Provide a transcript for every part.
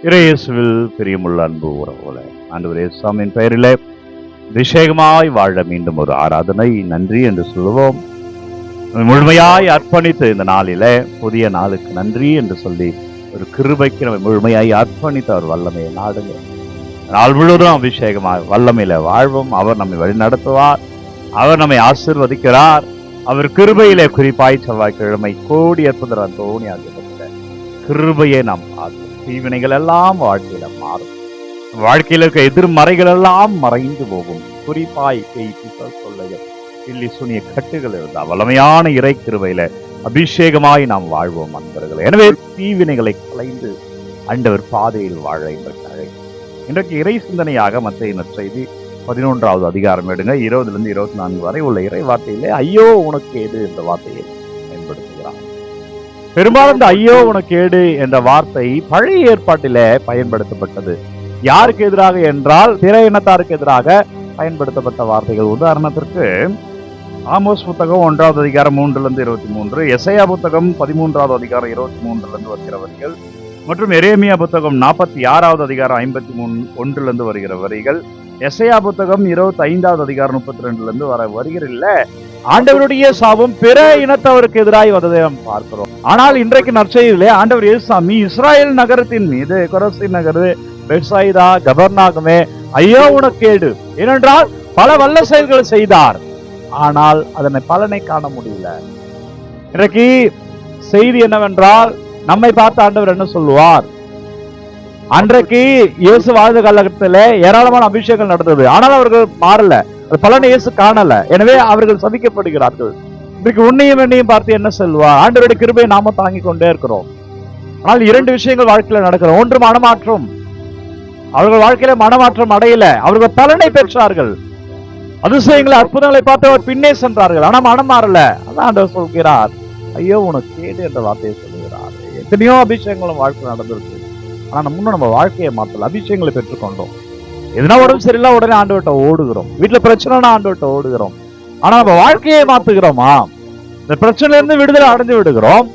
இறையேசுவில் பிரியமுள்ள அன்பு உறவுகளே, ஆண்டவர் இயேசுவின் பெயரிலே அபிஷேகமாய் வாழ மீண்டும் ஒரு ஆராதனை நன்றி என்று சொல்லுவோம். முழுமையாய் அர்ப்பணித்து இந்த நாளிலே புதிய நாளுக்கு நன்றி என்று சொல்லி ஒரு கிருபைக்கு நம்ம முழுமையாய் அர்ப்பணித்து அவர் வல்லமையை நாடுங்க. நாள் முழுவதும் அபிஷேகமாக வல்லமையில வாழ்வோம். அவர் நம்மை வழி நடத்துவார், அவர் நம்மை ஆசீர்வதிக்கிறார். அவர் கிருபையிலே குறிப்பாய் செவ்வாய்க்கிழமை கோடி அற்புதர் அந்தோணி ஆகிய கிருபையை நாம் பார்ப்போம். தீவினைகள் எல்லாம் வாழ்க்கையில மாறும். வாழ்க்கையில் இருக்க எதிர்மறைகள் எல்லாம் மறைந்து போகும். குறிப்பாய் சொல்லுங்கள் இல்லி சுனிய கட்டுகள் இருந்தா வல்லமையான இறை கிருபையில அபிஷேகமாய் நாம் வாழ்வோம் அன்பர்களே. எனவே தீவினைகளை கலைந்து ஆண்டவர் பாதையில் வாழ என்பதற்காக இன்றைக்கு இறை சிந்தனையாக மத்தேயு நற்செய்தி 11வது அதிகாரம் எடுங்க 20 24 வரை உள்ள இறை வார்த்தையிலே ஐயோ உனக்கு ஏது என்ற வார்த்தையை பயன்படுத்துகிறார். பெரும்பாலும் இந்த ஐயோ உனக்கு ஏடு என்ற வார்த்தை பழைய ஏற்பாட்டில பயன்படுத்தப்பட்டது. யாருக்கு எதிராக என்றால் பிற இனத்தாருக்கு எதிராக பயன்படுத்தப்பட்ட வார்த்தைகள். உதாரணத்திற்கு ஆமோஸ் புத்தகம் 1வது அதிகாரம் 3-23, எசையா புத்தகம் 13வது அதிகாரம் 23 வருகிற வரிகள் மற்றும் எரேமியா புத்தகம் 46வது அதிகாரம் 53 வருகிற வரிகள், எசையா புத்தகம் 25வது அதிகாரம் 32 வர வருகிறல்ல ஆண்டவருடைய சாபம் பிற இனத்தவருக்கு எதிராக வந்ததை நாம் பார்க்கிறோம். ஆனால் இன்றைக்கு நற்செய்தியிலே ஆண்டவர் இயேசுசாமி இஸ்ராயல் நகரத்தின் மீது கொரசின் நகரு பெத்சாயிதா கபர்நாகுமே ஐயோ உனக்கேடு, ஏனென்றால் பல வல்ல செயல்கள் செய்தார், ஆனால் அதனை பலனை காண முடியல. இன்றைக்கு செய்தி என்னவென்றால் நம்மை பார்த்து ஆண்டவர் என்ன சொல்லுவார்? அன்றைக்கு இயேசு வாழ்ந்த காலகட்டத்தில் ஏராளமான அபிஷேகம் நடந்தது, ஆனால் அவர்கள் மாறல, அது பலனை இயேசு காணல. எனவே அவர்கள் சபிக்கப்படுகிறார்கள். இன்றைக்கு உன்னையும் என்னையும் பார்த்து என்ன சொல்வார்? ஆண்டவருடைய கிருபையை நாம தாங்கிக் கொண்டே இருக்கிறோம். ஆனால் 2 விஷயங்கள் வாழ்க்கையில நடக்கிறோம். ஒன்று மனமாற்றம். அவர்கள் வாழ்க்கையில மனமாற்றம் அடையல, அவர்கள் பலனை பெற்றார்கள், அதிசயங்களை அற்புதங்களை பார்த்து அவர் பின்னே சென்றார்கள், ஆனா மனம் மாறல. அதான் ஆண்டவர் சொல்கிறார் ஐயோ உனக்கு கேடு என்ற வார்த்தையை சொல்லுகிறார். எத்தனையோ அபிஷேகங்களும் வாழ்க்கை நடந்திருக்கு, ஆனா நம்ம வாழ்க்கையை மாற்றல. அபிஷேகங்களை பெற்றுக்கொண்டோம், எதுனா உடம்பு சரியில்லை உடனே ஆண்டவர்கிட்ட ஓடுகிறோம், வீட்டுல பிரச்சனைனா ஆண்டவர்கிட்ட ஓடுகிறோம், ஆனா நம்ம வாழ்க்கையை மாத்துகிறோமா? இந்த பிரச்சனையில இருந்து விடுதலை அடைஞ்சு விடுகிறோம்,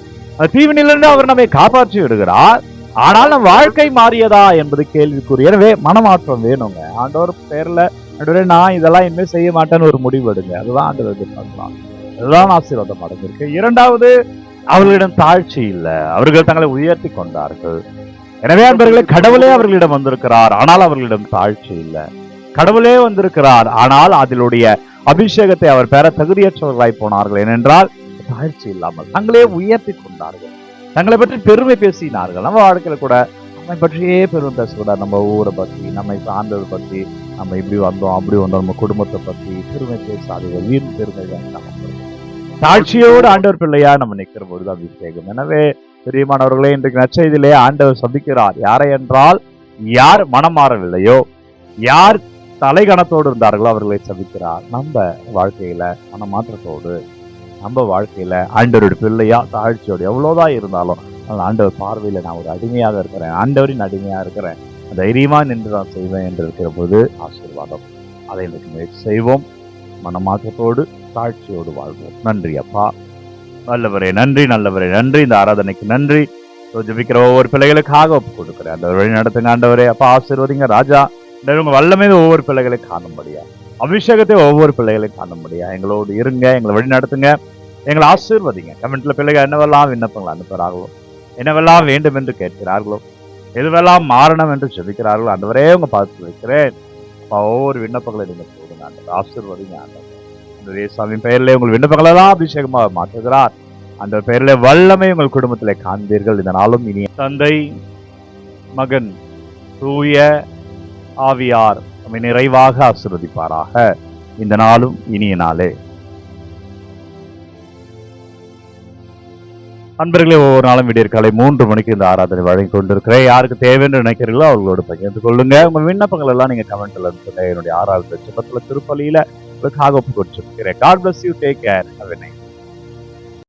தீவினிலிருந்து அவர் நம்மை காப்பாற்றி விடுகிறார், ஆனால் நம் வாழ்க்கை மாறியதா என்பது கேள்விக்குரிய. எனவே மனமாற்றம் வேணுங்க. ஆண்டவர் பேர்ல ஆண்டவரே நான் இதெல்லாம் இனிமே செய்ய மாட்டேன்னு ஒரு முடிவு எடுங்க. அதுதான் ஆண்டவர் எதிர்பார்க்கலாம். அதுதான் ஆசீர்வாதம் அடைஞ்சிருக்கு. 2வது, அவர்களிடம் தாழ்ச்சி இல்லை, அவர்கள் தங்களை உயர்த்தி கொண்டார்கள். எனவே அன்பர்களே, கடவுளே அவர்களிடம் வந்திருக்கிறார், ஆனால் அவர்களிடம் தாழ்ச்சி இல்லை. கடவுளே வந்திருக்கிறார், ஆனால் அதிலுடைய அபிஷேகத்தை அவர் பெற தகுதியற்றவர்களாய் போனார்கள். ஏனென்றால் தாழ்ச்சி இல்லாமல் தங்களே உயர்த்தி கொண்டார்கள், தங்களை பற்றி பெருமை பேசினார்கள். நம்ம வாழ்க்கையில கூட நம்மை பற்றியே பெருமை பேசக்கூடாது. நம்ம ஊரை பற்றி, நம்மை சார்ந்ததை பற்றி, நம்ம இப்படி வந்தோம் அப்படி வந்தோம், நம்ம குடும்பத்தை பற்றி பெருமை பேசாதீர்கள். வீண் பெருமை வேண்டாம். தாழ்ச்சியோடு ஆண்டவர் பிள்ளையா நம்ம நிற்கிற பொழுது அபிஷேகம். எனவே பிரியமானவர்களே, இன்றைக்கு நற்செய்தியிலே ஆண்டவர் சபிக்கிறார். யாரை என்றால் யார் மனம் மாறவில்லையோ, யார் தலைகணத்தோடு இருந்தார்களோ அவர்களை சபிக்கிறார். நம்ம வாழ்க்கையில மனமாற்றத்தோடு, நம்ம வாழ்க்கையில ஆண்டவருடைய பிள்ளையா தாழ்ச்சியோடு எவ்வளவுதான் இருந்தாலும் ஆண்டவர் பார்வையில நான் ஒரு அடிமையாக இருக்கிறேன், ஆண்டவரின் அடிமையா இருக்கிறேன், தைரியமா நின்று நான் செய்வேன் என்று இருக்கிற போது ஆசீர்வாதம். அதை இன்றைக்கு முயற்சி செய்வோம். மனமாற்றத்தோடு தாழ்ச்சியோடு வாழ்வோம். நன்றி அப்பா, நல்லவரே நன்றி, நல்லவரே நன்றி. இந்த ஆராதனைக்கு நன்றி. ஜெபிக்கிற ஒவ்வொரு பிள்ளைகளுக்காக ஒப்பு கொடுக்கிறேன். அந்த வழி நடத்துங்க ஆண்டவரே. அப்பா ஆசீர்வதிங்க ராஜா. உங்க வல்லமே ஒவ்வொரு பிள்ளைகளை காணும்படியா, அபிஷேகத்தை ஒவ்வொரு பிள்ளைகளை காணும்படியா எங்களோடு இருங்க, எங்களை வழி நடத்துங்க, எங்களை ஆசீர்வதிங்க. கமெண்ட்ல பிள்ளைகள் என்னவெல்லாம் விண்ணப்பங்கள் அனுப்புகிறார்களோ, என்னவெல்லாம் வேண்டும் என்று கேட்கிறார்களோ, எதுவெல்லாம் மாறணும் என்று ஜெபிக்கிறார்களோ ஆண்டவரே உங்க பார்த்து வைக்கிறேன். ஒவ்வொரு விண்ணப்பங்களை நீங்க போடுங்க ஆண்டவர், ஆசீர்வதிங்க ஆண்டவர். அந்த இயேசுவின் பெயரிலே உங்கள் விண்ணப்பங்கள் எல்லாம் அபிஷேகமாக மாற்றுகிறார். அந்த பெயரிலே வல்லமை உங்கள் குடும்பத்திலே காண்பீர்கள். இந்த நாளும் இனிய தந்தை, மகன், தூய ஆவியார் நம்மை நிறைவாக ஆசீர்வதிப்பாராக. இந்த நாளும் இனிய நாளே. அன்பர்களே, ஒவ்வொரு நாளும் விடியற்காலை 3 மணிக்கு இந்த ஆராதனை வழங்கி கொண்டிருக்கிறேன். யாருக்கு தேவை என்று நினைக்கிறீங்களோ அவர்களோடு பகிர்ந்து கொள்ளுங்க. உங்கள் விண்ணப்பங்கள் எல்லாம் நீங்க கமெண்ட்ல என்னுடைய 6வது ஜெபத்துல திருப்பலியில உங்களுக்காக ஒப்பு கொடுத்திருக்கிறேன். God bless you. Take care. Have a nice day.